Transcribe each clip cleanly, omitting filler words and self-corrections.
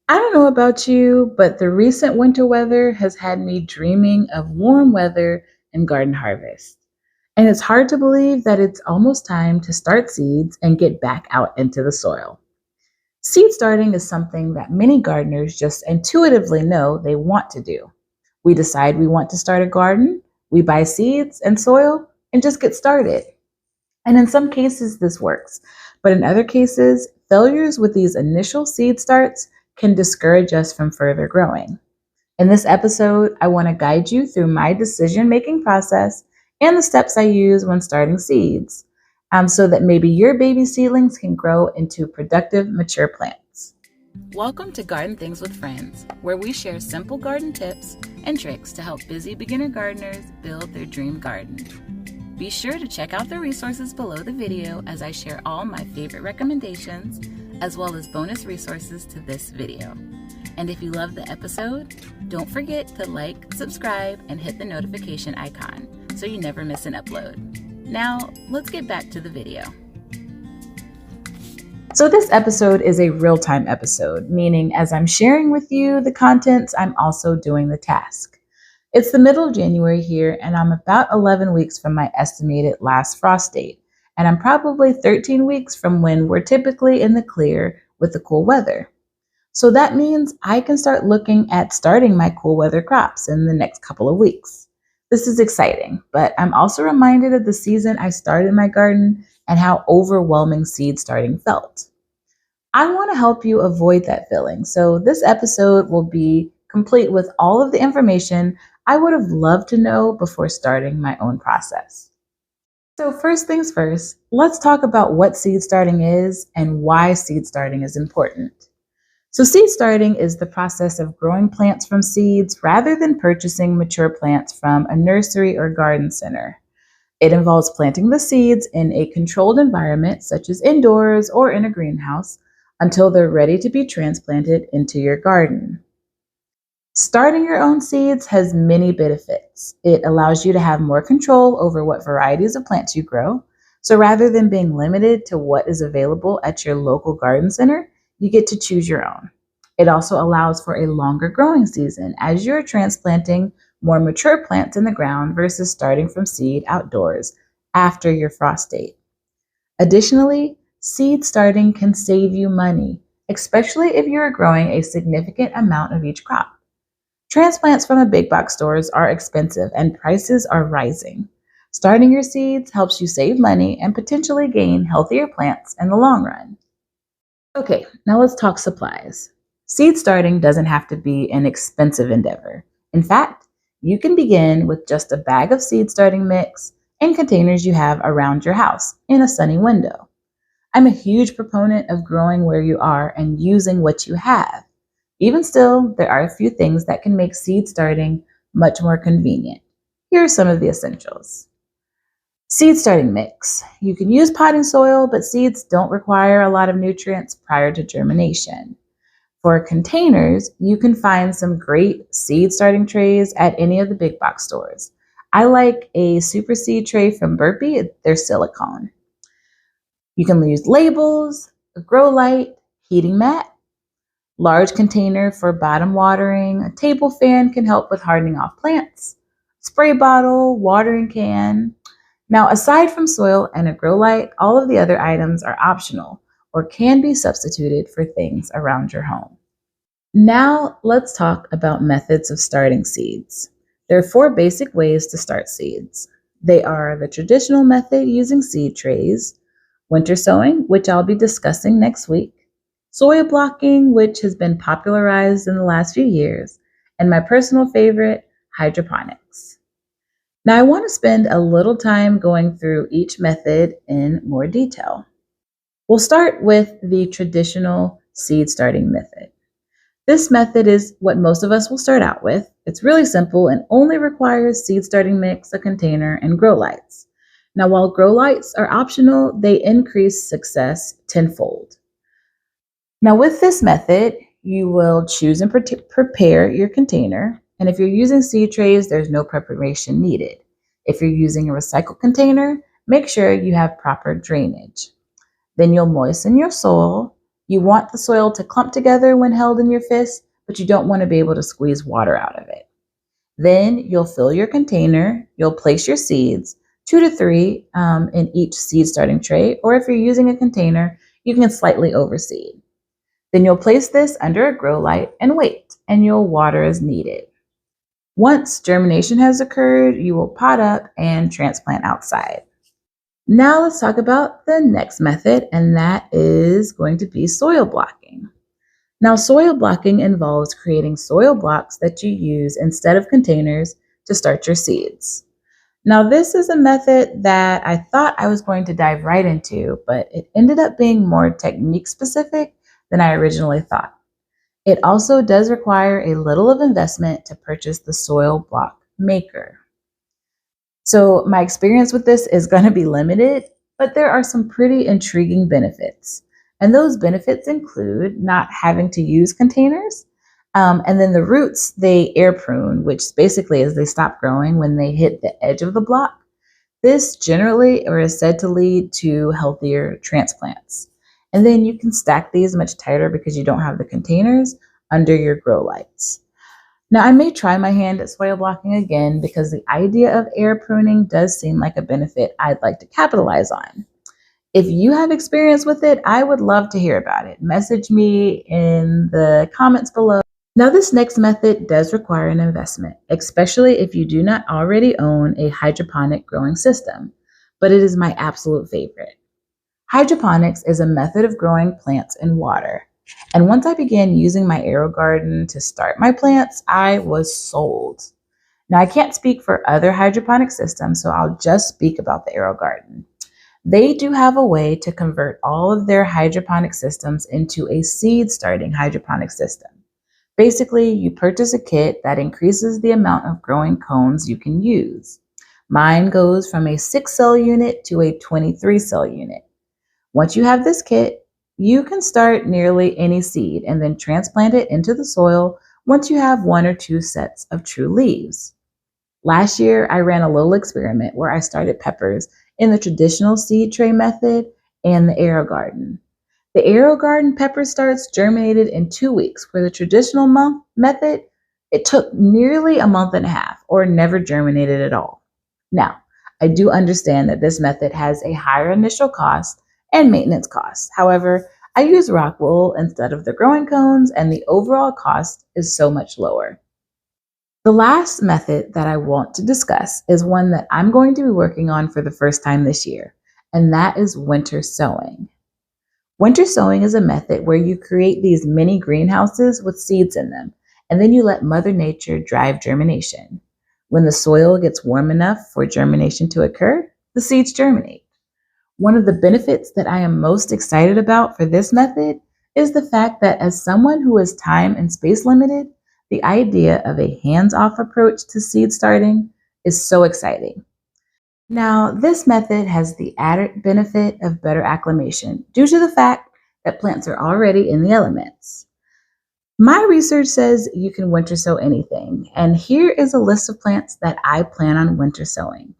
I don't know about you, but the recent winter weather has had me dreaming of warm weather and garden harvest. And it's hard to believe that it's almost time to start seeds and get back out into the soil. Seed starting is something that many gardeners just intuitively know they want to do. We decide we want to start a garden, we buy seeds and soil, and just get started. And in some cases, this works. But in other cases, failures with these initial seed starts can discourage us from further growing. In this episode, I want to guide you through my decision making process and the steps I use when starting seeds so that maybe your baby seedlings can grow into productive, mature plants. Welcome to Garden Things with Friends, where we share simple garden tips and tricks to help busy beginner gardeners build their dream garden. Be sure to check out the resources below the video as I share all my favorite recommendations, as well as bonus resources to this video. And if you love the episode, don't forget to like, subscribe, and hit the notification icon so you never miss an upload. Now, let's get back to the video. So this episode is a real-time episode, meaning as I'm sharing with you the contents, I'm also doing the task. It's the middle of January here, and I'm about 11 weeks from my estimated last frost date, and I'm probably 13 weeks from when we're typically in the clear with the cool weather. So that means I can start looking at starting my cool weather crops in the next couple of weeks. This is exciting, but I'm also reminded of the season I started my garden and how overwhelming seed starting felt. I want to help you avoid that feeling, so this episode will be complete with all of the information I would have loved to know before starting my own process. So first things first, let's talk about what seed starting is and why seed starting is important. So seed starting is the process of growing plants from seeds rather than purchasing mature plants from a nursery or garden center. It involves planting the seeds in a controlled environment, such as indoors or in a greenhouse, until they're ready to be transplanted into your garden. Starting your own seeds has many benefits. It allows you to have more control over what varieties of plants you grow. So rather than being limited to what is available at your local garden center, you get to choose your own. It also allows for a longer growing season as you're transplanting more mature plants in the ground versus starting from seed outdoors after your frost date. Additionally, seed starting can save you money, especially if you are growing a significant amount of each crop. Transplants from the big box stores are expensive and prices are rising. Starting your seeds helps you save money and potentially gain healthier plants in the long run. Okay, now let's talk supplies. Seed starting doesn't have to be an expensive endeavor. In fact, you can begin with just a bag of seed starting mix and containers you have around your house in a sunny window. I'm a huge proponent of growing where you are and using what you have. Even still, there are a few things that can make seed starting much more convenient. Here are some of the essentials. Seed starting mix. You can use potting soil, but seeds don't require a lot of nutrients prior to germination. For containers, you can find some great seed starting trays at any of the big box stores. I like a super seed tray from Burpee. They're silicone. You can use labels, a grow light, heating mat, large container for bottom watering. A table fan can help with hardening off plants. Spray bottle, watering can. Now, aside from soil and a grow light, all of the other items are optional or can be substituted for things around your home. Now, let's talk about methods of starting seeds. There are 4 basic ways to start seeds. They are the traditional method using seed trays, winter sowing, which I'll be discussing next week, soil blocking, which has been popularized in the last few years, and my personal favorite, hydroponics. Now, I want to spend a little time going through each method in more detail. We'll start with the traditional seed starting method. This method is what most of us will start out with. It's really simple and only requires seed starting mix, a container, and grow lights. Now, while grow lights are optional, they increase success tenfold. Now, with this method, you will choose and prepare your container. And if you're using seed trays, there's no preparation needed. If you're using a recycled container, make sure you have proper drainage. Then you'll moisten your soil You want the soil to clump together when held in your fist, but you don't want to be able to squeeze water out of it. Then you'll fill your container, you'll place your seeds, 2 to 3 in each seed starting tray, or if you're using a container, you can slightly overseed. Then you'll place this under a grow light and wait, and you'll water as needed. Once germination has occurred, you will pot up and transplant outside. Now let's talk about the next method, and that is going to be soil blocking. Now, soil blocking involves creating soil blocks that you use instead of containers to start your seeds. Now, this is a method that I thought I was going to dive right into, but it ended up being more technique specific than I originally thought. It also does require a little of investment to purchase the soil block maker. So my experience with this is going to be limited, but there are some pretty intriguing benefits. And those benefits include not having to use containers. And then the roots, they air prune, which basically is they stop growing when they hit the edge of the block. This generally or is said to lead to healthier transplants. And then you can stack these much tighter because you don't have the containers under your grow lights. Now, I may try my hand at soil blocking again because the idea of air pruning does seem like a benefit I'd like to capitalize on. If you have experience with it, I would love to hear about it. Message me in the comments below. Now, this next method does require an investment, especially if you do not already own a hydroponic growing system, but it is my absolute favorite. Hydroponics is a method of growing plants in water. And once I began using my AeroGarden to start my plants, I was sold. Now, I can't speak for other hydroponic systems, so I'll just speak about the AeroGarden. They do have a way to convert all of their hydroponic systems into a seed starting hydroponic system. Basically, you purchase a kit that increases the amount of growing cones you can use. Mine goes from a 6-cell unit to a 23-cell unit. Once you have this kit, you can start nearly any seed and then transplant it into the soil once you have 1 or 2 sets of true leaves. Last year, I ran a little experiment where I started peppers in the traditional seed tray method and the AeroGarden. The AeroGarden pepper starts germinated in 2 weeks, where the traditional method, it took nearly a month and a half or never germinated at all. Now, I do understand that this method has a higher initial cost and maintenance costs. However, I use rock wool instead of the growing cones, and the overall cost is so much lower. The last method that I want to discuss is one that I'm going to be working on for the first time this year, and that is winter sowing. Winter sowing is a method where you create these mini greenhouses with seeds in them, and then you let Mother Nature drive germination. When the soil gets warm enough for germination to occur, the seeds germinate. One of the benefits that I am most excited about for this method is the fact that as someone who is time and space limited, the idea of a hands-off approach to seed starting is so exciting. Now, this method has the added benefit of better acclimation due to the fact that plants are already in the elements. My research says you can winter sow anything, and here is a list of plants that I plan on winter sowing: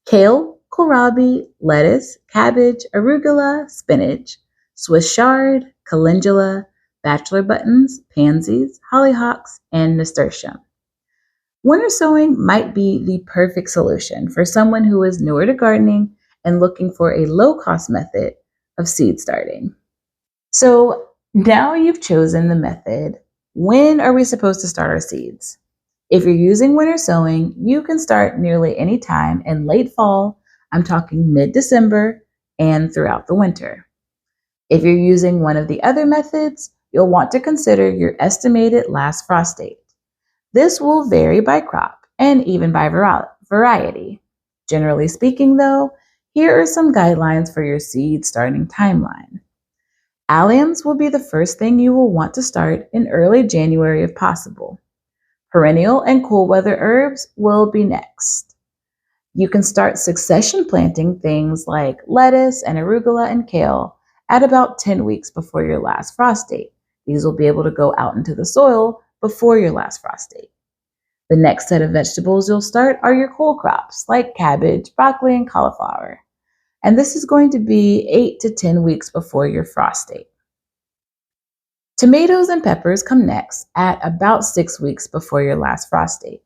kale, kohlrabi, lettuce, cabbage, arugula, spinach, Swiss chard, calendula, bachelor buttons, pansies, hollyhocks, and nasturtium. Winter sowing might be the perfect solution for someone who is newer to gardening and looking for a low-cost method of seed starting. So now you've chosen the method. When are we supposed to start our seeds? If you're using winter sowing, you can start nearly any time in late fall. I'm talking mid-December and throughout the winter. If you're using one of the other methods, you'll want to consider your estimated last frost date. This will vary by crop and even by variety. Generally speaking, though, here are some guidelines for your seed starting timeline. Alliums will be the first thing you will want to start in early January if possible. Perennial and cool weather herbs will be next. You can start succession planting things like lettuce and arugula and kale at about 10 weeks before your last frost date. These will be able to go out into the soil before your last frost date. The next set of vegetables you'll start are your cool crops like cabbage, broccoli, and cauliflower. And this is going to be 8 to 10 weeks before your frost date. Tomatoes and peppers come next at about 6 weeks before your last frost date.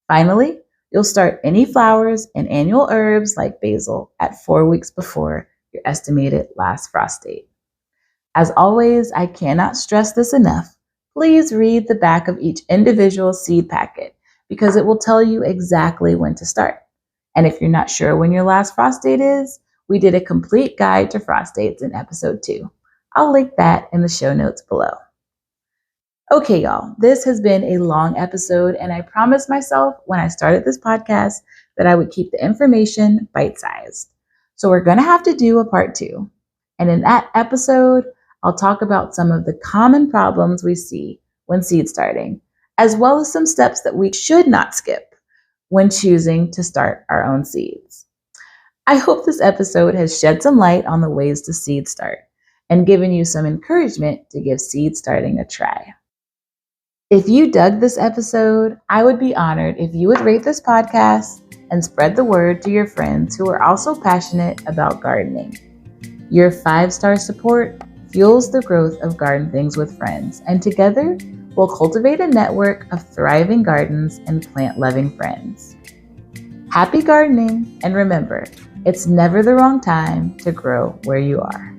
Finally, you'll start any flowers and annual herbs like basil at 4 weeks before your estimated last frost date. As always, I cannot stress this enough. Please read the back of each individual seed packet because it will tell you exactly when to start. And if you're not sure when your last frost date is, we did a complete guide to frost dates in episode 2. I'll link that in the show notes below. Okay, y'all, this has been a long episode, and I promised myself when I started this podcast that I would keep the information bite-sized. So we're going to have to do a part 2. And in that episode, I'll talk about some of the common problems we see when seed starting, as well as some steps that we should not skip when choosing to start our own seeds. I hope this episode has shed some light on the ways to seed start and given you some encouragement to give seed starting a try. If you dug this episode, I would be honored if you would rate this podcast and spread the word to your friends who are also passionate about gardening. Your 5-star support fuels the growth of Garden Things with Friends, and together we'll cultivate a network of thriving gardens and plant-loving friends. Happy gardening, and remember, it's never the wrong time to grow where you are.